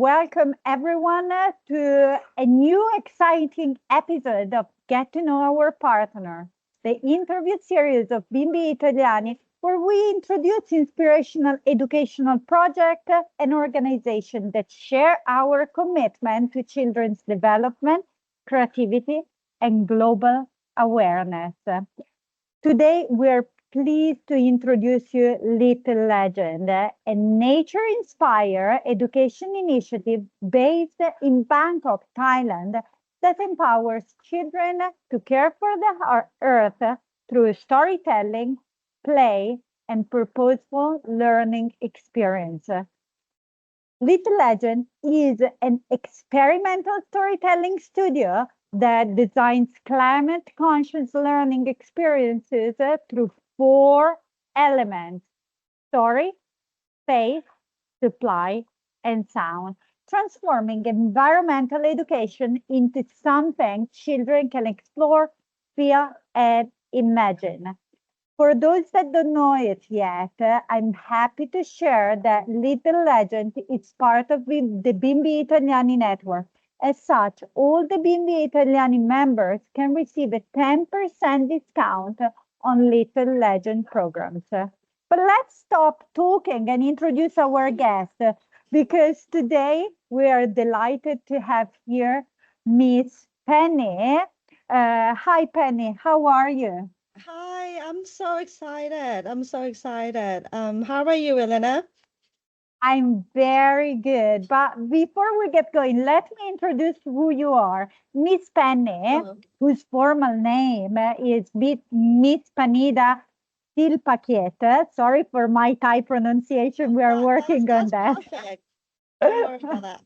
welcome everyone to a new exciting episode of Get to Know Our Partner, the interview series of Bimbi Italiani, where we introduce inspirational educational projects and organizations that share our commitment to children's development, creativity, and global awareness. Today, we're pleased to introduce you Little Legend, a nature-inspired education initiative based in Bangkok, Thailand, that empowers children to care for the earth through storytelling, play, and purposeful learning experience. Little Legend is an experimental storytelling studio that designs climate-conscious learning experiences through 4 elements: story, space, supply, and sound, transforming environmental education into something children can explore, feel, and imagine. For those that don't know it yet, I'm happy to share that Little Legend is part of the Bimbi Italiani network. As such, all the Bimbi Italiani members can receive a 10% discount on Little Legend programs. But let's stop talking and introduce our guest, because today we are delighted to have here Miss Penny. Hi, Penny. How are you? Hi, I'm so excited. I'm so excited. How are you, Elena? I'm very good. But before we get going, let me introduce who you are. Miss Penny, Oh, whose formal name is Miss Panida Silpakit. Sorry for my Thai pronunciation. We are working on that's that. perfect. Don't worry about that.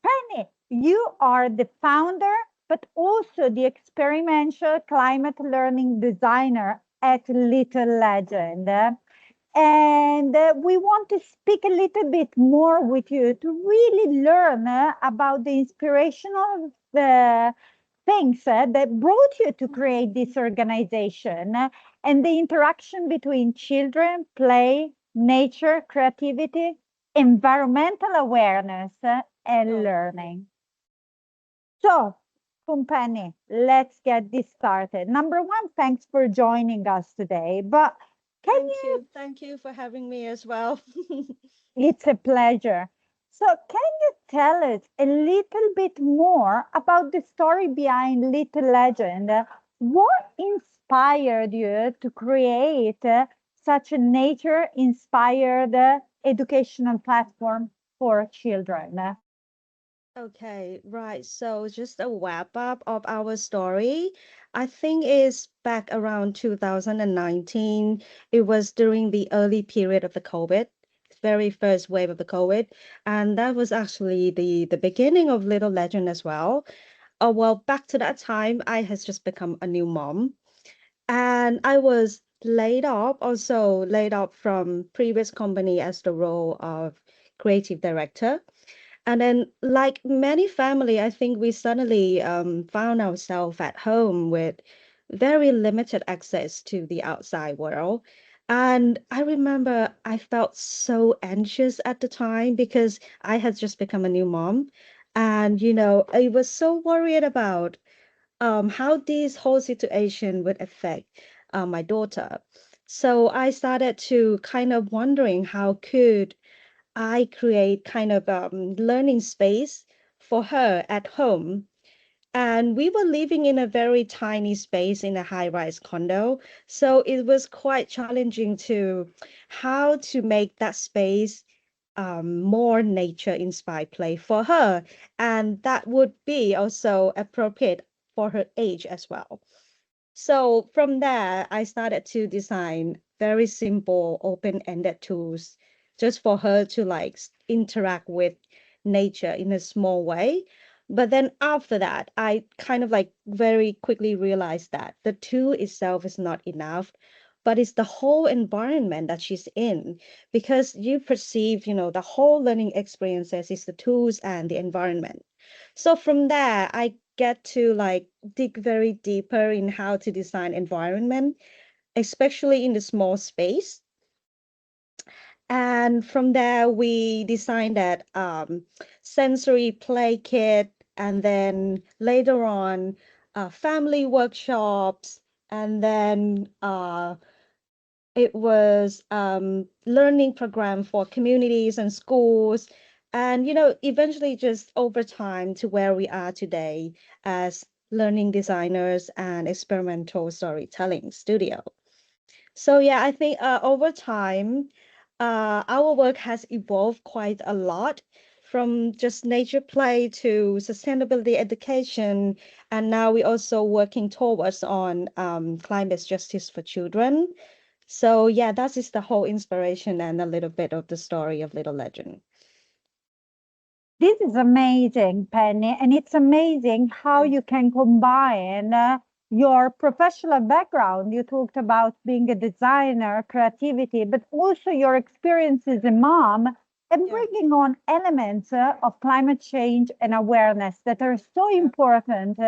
Penny, you are the founder, but also the experiential climate learning designer at Little Legend. And we want to speak a little bit more with you to really learn about the inspirational things that brought you to create this organization and the interaction between children, play, nature, creativity, environmental awareness, and Oh, learning. So, Kumpani, let's get this started. Number one, thanks for joining us today. But can thank you, you. Thank you for having me as well. it's a pleasure. So, can you tell us a little bit more about the story behind Little Legend? What inspired you to create such a nature-inspired educational platform for children? Okay, right. So just a wrap up of our story. I think is back around 2019. It was during the early period of the COVID, very first wave of the COVID, and that was actually the beginning of Little Legend as well. Well, back to that time, I has just become a new mom, and I was laid off from previous company as the role of creative director. And then, like many family, I think we suddenly found ourselves at home with very limited access to the outside world. And I remember I felt so anxious at the time because I had just become a new mom. And, I was so worried about how this whole situation would affect my daughter. So I started to kind of wondering how could I create kind of learning space for her at home. And we were living in a very tiny space in a high-rise condo. So it was quite challenging to how to make that space more nature-inspired play for her. And that would be also appropriate for her age as well. So from there, I started to design very simple open-ended tools just for her to like interact with nature in a small way. But then after that, I kind of like very quickly realized that the tool itself is not enough, but it's the whole environment that she's in because you perceive, the whole learning experiences is the tools and the environment. So from there, I get to like dig very deeper in how to design environment, especially in the small space. And from there, we designed that sensory play kit, and then later on, family workshops, and then it was learning program for communities and schools, and eventually just over time to where we are today as learning designers and experimental storytelling studio. So yeah, I think over time, our work has evolved quite a lot from just nature play to sustainability education, and now we're also working towards on climate justice for children. So yeah, that is the whole inspiration and a little bit of the story of Little Legend. This is amazing, Penny, and it's amazing how Yeah, you can combine your professional background. You talked about being a designer, creativity, but also your experience as a mom and yeah, bringing on elements of climate change and awareness that are so yeah. important,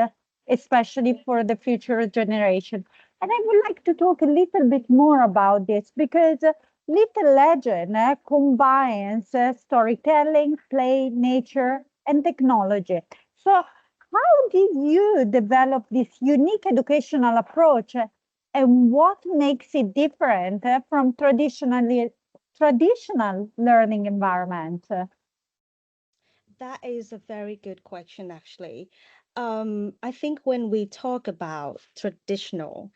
especially for the future generation. And I would like to talk a little bit more about this because Little Legend combines storytelling, play, nature, and technology. So, how did you develop this unique educational approach, and what makes it different from traditional learning environments? That is a very good question, actually. I think when we talk about traditional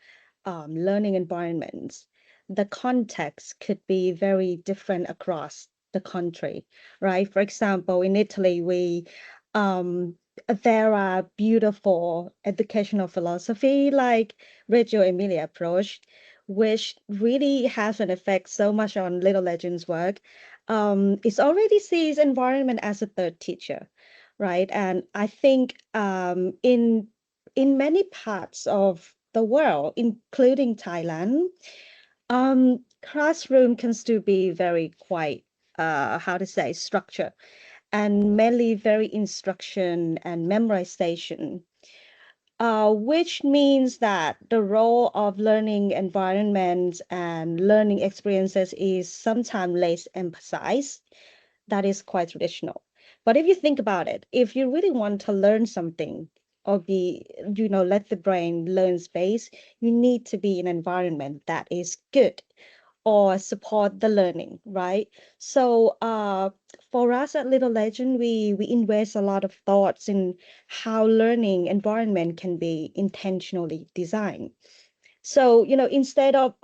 learning environments, the context could be very different across the country, right? For example, in Italy, um, there are beautiful educational philosophy like Reggio Emilia approach, which really has an effect so much on Little Legends work. It already sees environment as a third teacher, right? And I think in many parts of the world, including Thailand, classroom can still be very quite how to say structure and mainly very instruction and memorization, which means that the role of learning environments and learning experiences is sometimes less emphasized. That is quite traditional. But if you think about it, if you really want to learn something or let the brain learn space, you need to be in an environment that is good or support the learning, right? So for us at Little Legend, we invest a lot of thoughts in how learning environment can be intentionally designed. So, instead of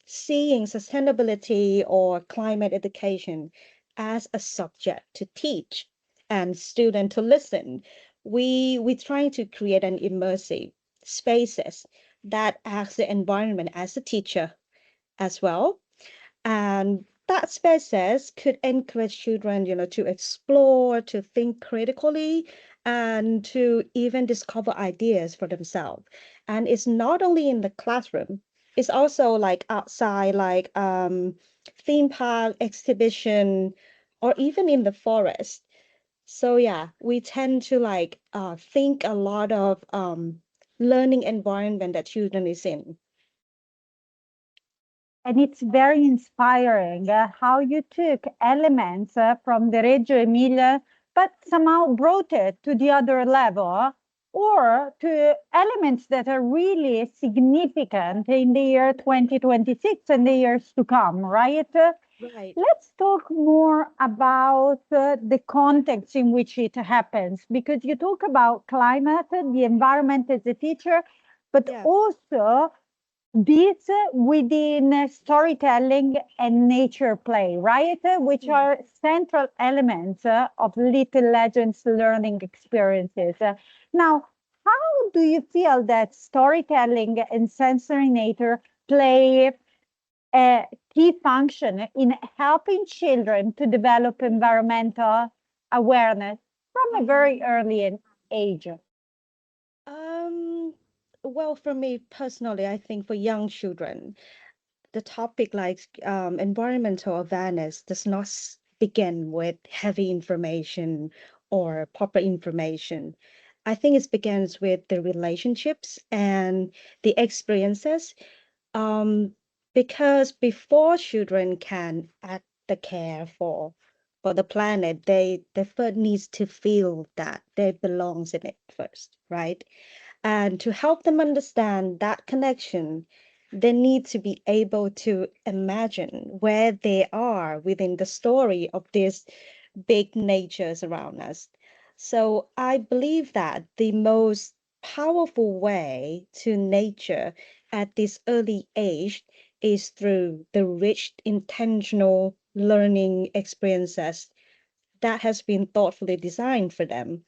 seeing sustainability or climate education as a subject to teach and student to listen, we try to create an immersive spaces that acts the environment as a teacher as well, and that spaces could encourage children, to explore, to think critically, and to even discover ideas for themselves. And it's not only in the classroom, it's also like outside, like theme park, exhibition, or even in the forest. So yeah, we tend to like think a lot of learning environment that children is in. And it's very inspiring how you took elements from the Reggio Emilia, but somehow brought it to the other level, or to elements that are really significant in the year 2026 and the years to come, right? Right. Let's talk more about the context in which it happens, because you talk about climate, the environment as a teacher, but Yeah. also this within storytelling and nature play, right? Which Mm. are central elements of Little Legends learning experiences. Now, how do you feel that storytelling and sensory nature play a key function in helping children to develop environmental awareness from a very early age? Um, well, for me personally, I think for young children, the topic like environmental awareness does not begin with heavy information or proper information. I think it begins with the relationships and the experiences. Um, because before children can act the care for the planet, they first needs to feel that they belongs in it first, right? And to help them understand that connection, they need to be able to imagine where they are within the story of these big natures around us. So I believe that the most powerful way to nature at this early age is through the rich, intentional learning experiences that has been thoughtfully designed for them.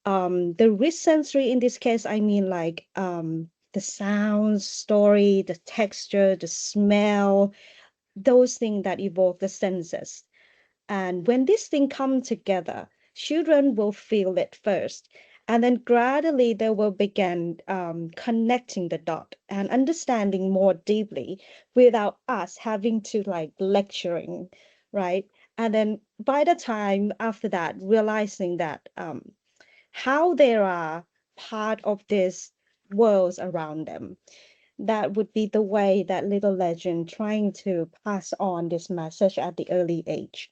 The rich sensory in this case, I mean like the sounds, story, the texture, the smell, those things that evoke the senses. And when these things come together, children will feel it first. And then gradually they will begin connecting the dot and understanding more deeply without us having to like lecturing, right? And then by the time after that, realizing that how they are part of this worlds around them. That would be the way that little legend trying to pass on this message at the early age.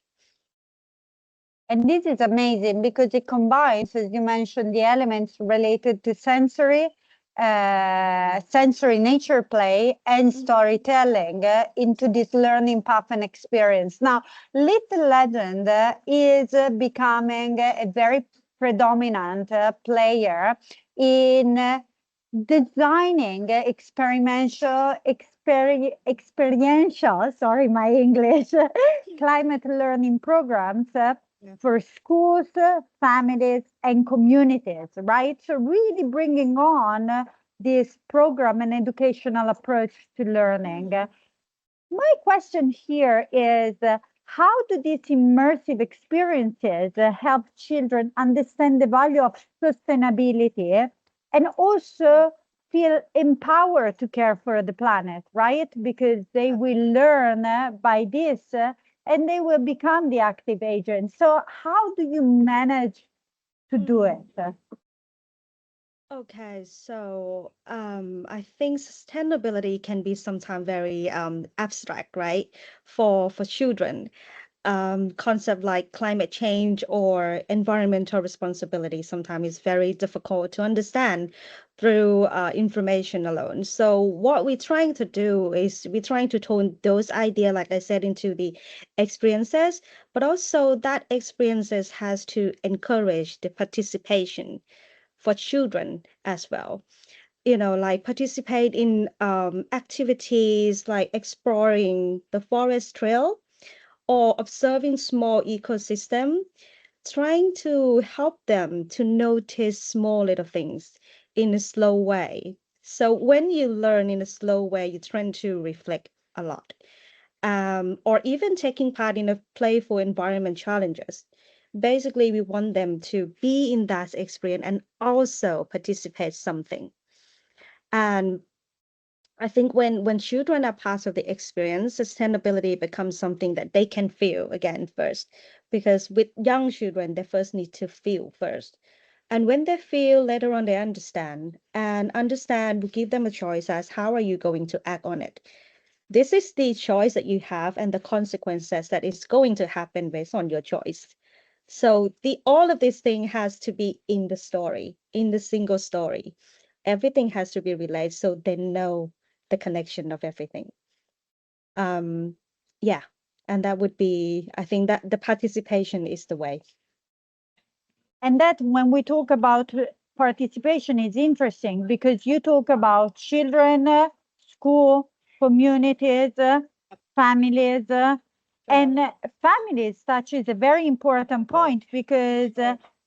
And this is amazing because it combines, as you mentioned, the elements related to sensory nature play and storytelling into this learning path and experience. Now, Little Legend is becoming a very predominant player in designing experiential, sorry, my English, climate learning programs for schools, families, and communities, right? So really bringing on this program and educational approach to learning. My question here is, how do these immersive experiences help children understand the value of sustainability and also feel empowered to care for the planet, right? Because they will learn by this and they will become the active agents. So how do you manage to do it? Okay, so I think sustainability can be sometimes very abstract, right? For children, concept like climate change or environmental responsibility sometimes is very difficult to understand through information alone. So what we're trying to do is we're trying to turn those ideas, like I said, into the experiences, but also that experiences has to encourage the participation for children as well. You know, like participate in activities like exploring the forest trail or observing small ecosystem, trying to help them to notice small little things in a slow way. So when you learn in a slow way, you tend to reflect a lot. Or even taking part in a playful environment challenges. Basically, we want them to be in that experience and also participate something. And I think when children are part of the experience, sustainability becomes something that they can feel again first. Because with young children, they first need to feel first. And when they feel, later on they understand. And understand will give them a choice as how are you going to act on it. This is the choice that you have and the consequences that is going to happen based on your choice. So the all of this thing has to be in the story, in the single story. Everything has to be related so they know the connection of everything. Um, yeah, and that would be, I think that the participation is the way. And that when we talk about participation is interesting because you talk about children, school, communities, families, and families touches a very important point because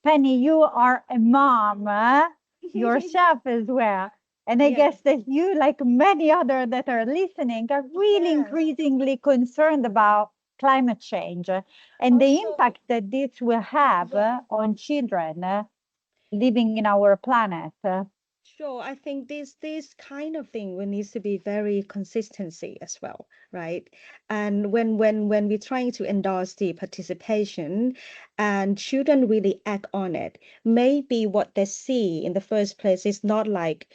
Penny, you are a mom yourself as well. And I Yeah. guess that you, like many other that are listening, are really Yes. increasingly concerned about climate change and the Also, impact that this will have on children living in our planet. sure, I think this kind of thing will needs to be very consistency as well, right? And when we're trying to endorse the participation and children really act on it, maybe what they see in the first place is not like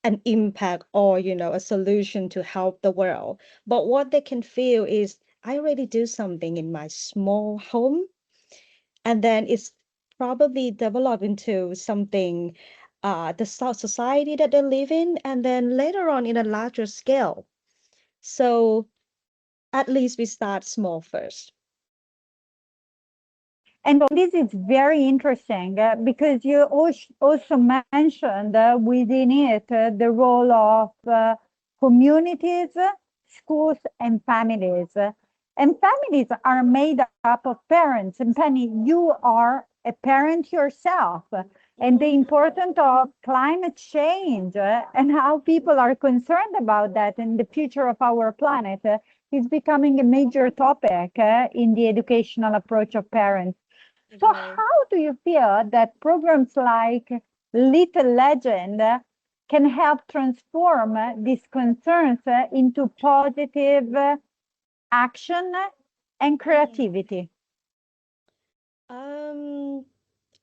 an impact or, you know, a solution to help the world, but what they can feel is I already do something in my small home, and then it's probably developed into something, the society that they live in, and then later on in a larger scale. So at least we start small first. And this is very interesting because you also mentioned within it the role of communities, schools, and families. And families are made up of parents. And Penny, you are a parent yourself. And the importance of climate change and how people are concerned about that and the future of our planet is becoming a major topic in the educational approach of parents. So Okay. how do you feel that programs like Little Legend can help transform these concerns into positive action and Mhm. creativity? Um,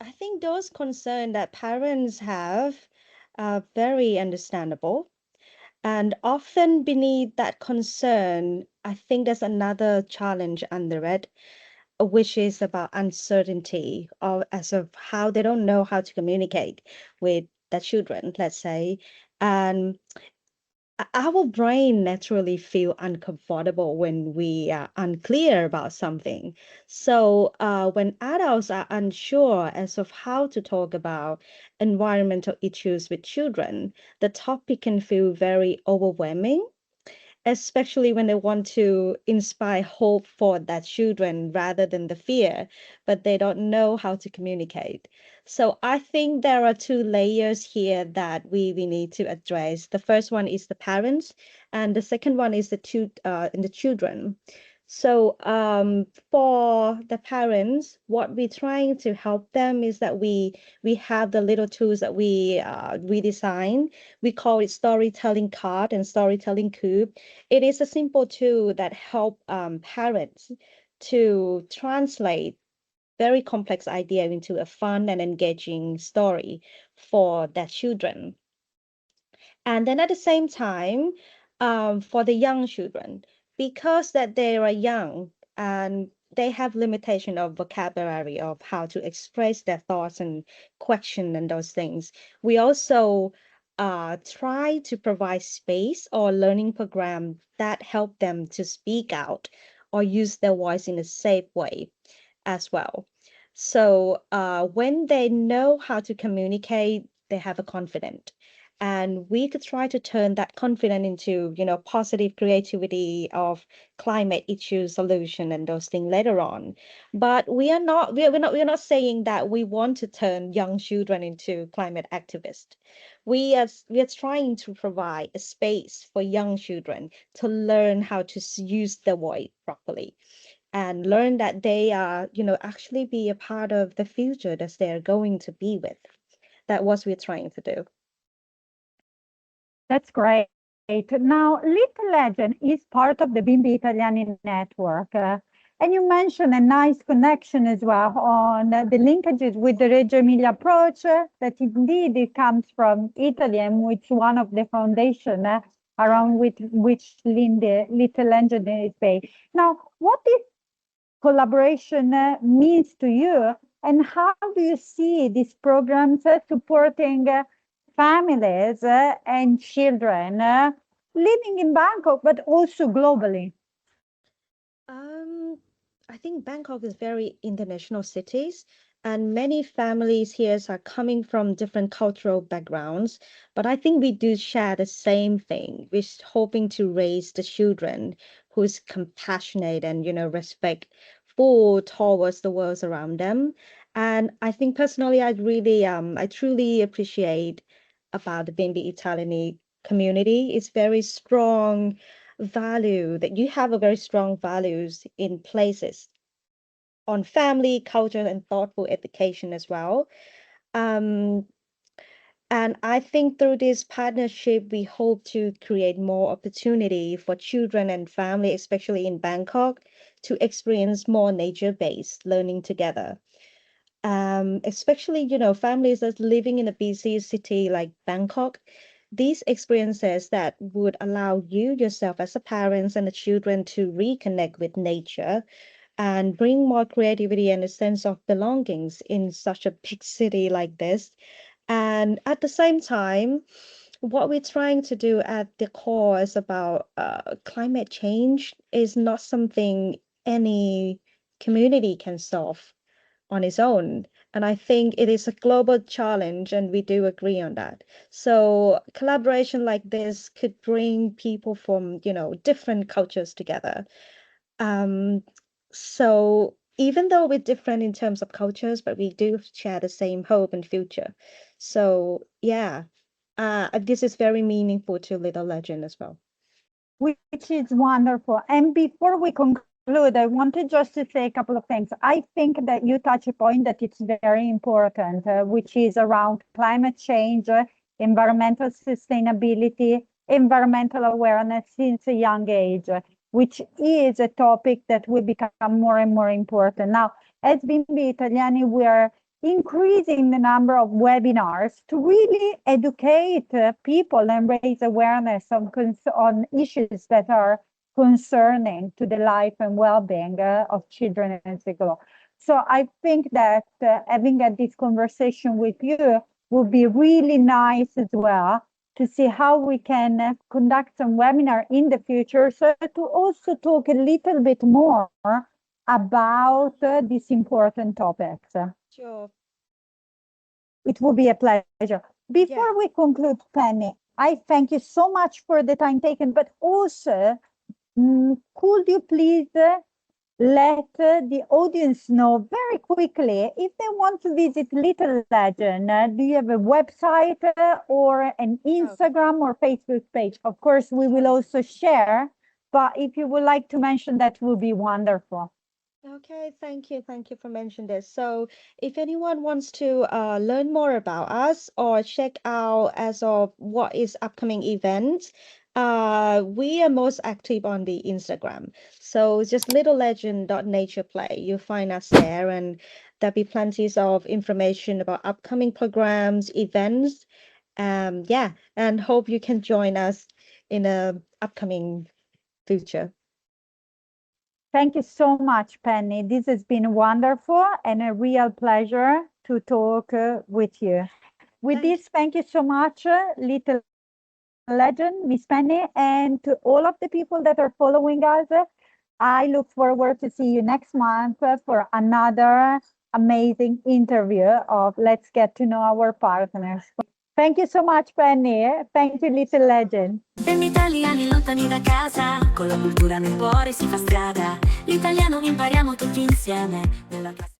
I think those concerns that parents have are very understandable. And often beneath that concern, I think there's another challenge under it, which is about uncertainty or as of how they don't know how to communicate with the children, let's say. And our brain naturally feel uncomfortable when we are unclear about something. So when adults are unsure as of how to talk about environmental issues with children, the topic can feel very overwhelming, especially when they want to inspire hope for their children rather than the fear, but they don't know how to communicate. So I think there are two layers here that we need to address. The first one is the parents, and the second one is the children. So for the parents, what we're trying to help them is that we have the little tools that we design. We call it storytelling card and storytelling cube. It is a simple tool that help parents to translate very complex idea into a fun and engaging story for their children. And then at the same time, for the young children, because that they are young and they have limitation of vocabulary of how to express their thoughts and question and those things, we also try to provide space or learning program that help them to speak out or use their voice in a safe way as well. So when they know how to communicate, they have a confidence. And we could try to turn that confidence into, positive creativity of climate issue solution and those things later on. But we're not saying that we want to turn young children into climate activists. We are trying to provide a space for young children to learn how to use the voice properly and learn that they are, actually be a part of the future that they're going to be with. That was we're trying to do. That's great. Now, Little Legend is part of the Bimbi Italiani network. And you mentioned a nice connection as well on the linkages with the Reggio Emilia approach, that indeed it comes from Italy and which one of the foundation Yeah. around which Little Legend is based. Now, what this collaboration means to you, and how do you see these programs supporting families and children living in Bangkok, but also globally? Um, I think Bangkok is very international cities, and many families here are coming from different cultural backgrounds. But I think we do share the same thing. We're hoping to raise the children who's compassionate and, respectful towards the world around them. And I think personally, I truly appreciate about the Bimbi Italiani community. It's very strong value that you have a very strong values in places on family, culture, and thoughtful education as well. Um, and I think through this partnership, we hope to create more opportunity for children and family, especially in Bangkok, to experience more nature-based learning together. Especially, families that's living in a busy city like Bangkok. these experiences that would allow you yourself as a parent and the children to reconnect with nature and bring more creativity and a sense of belongings in such a big city like this. And at the same time, what we're trying to do at the core is about climate change is not something any community can solve on its own. And I think it is a global challenge, and we do agree on that. So collaboration like this could bring people from, different cultures together. Um, so even though we're different in terms of cultures, but we do share the same hope and future. So yeah, this is very meaningful to Little Legend as well. Which is wonderful. And before we conclude, I wanted just to say a couple of things. I think that you touch a point that it's very important, which is around climate change, environmental sustainability, environmental awareness since a young age, which is a topic that will become more and more important. Now, as Bimbi Italiani, we are increasing the number of webinars to really educate people and raise awareness on issues that are concerning to the life and well-being of children and grow. So I think that having this conversation with you would be really nice as well to see how we can conduct some webinar in the future, so to also talk a little bit more about these important topics. Sure. It will be a pleasure. Before Yeah. we conclude, Penny, I thank you so much for the time taken, but also, could you please let the audience know very quickly if they want to visit Little Legend? Do you have a website or an Instagram or Facebook page? Of course, we will also share, but if you would like to mention, that would be wonderful. Okay, thank you. Thank you for mentioning this. So, if anyone wants to learn more about us or check out as of what is upcoming events, we are most active on the Instagram. So just littlelegend.natureplay. You'll find us there, and there'll be plenty of information about upcoming programs, events. Yeah, and hope you can join us in a upcoming future. Thank you so much, Penny. This has been wonderful and a real pleasure to talk with you. With Thank this, thank you so much, Little Legend, Miss Penny, and to all of the people that are following us. I look forward to see you next month for another amazing interview of Let's Get to Know Our Partners. Thank you so much, Penny. Thank you, Little Legend. Siamo italiani lontani da casa, con la cultura nel cuore si fa strada. L'italiano impariamo tutti insieme. Nella classe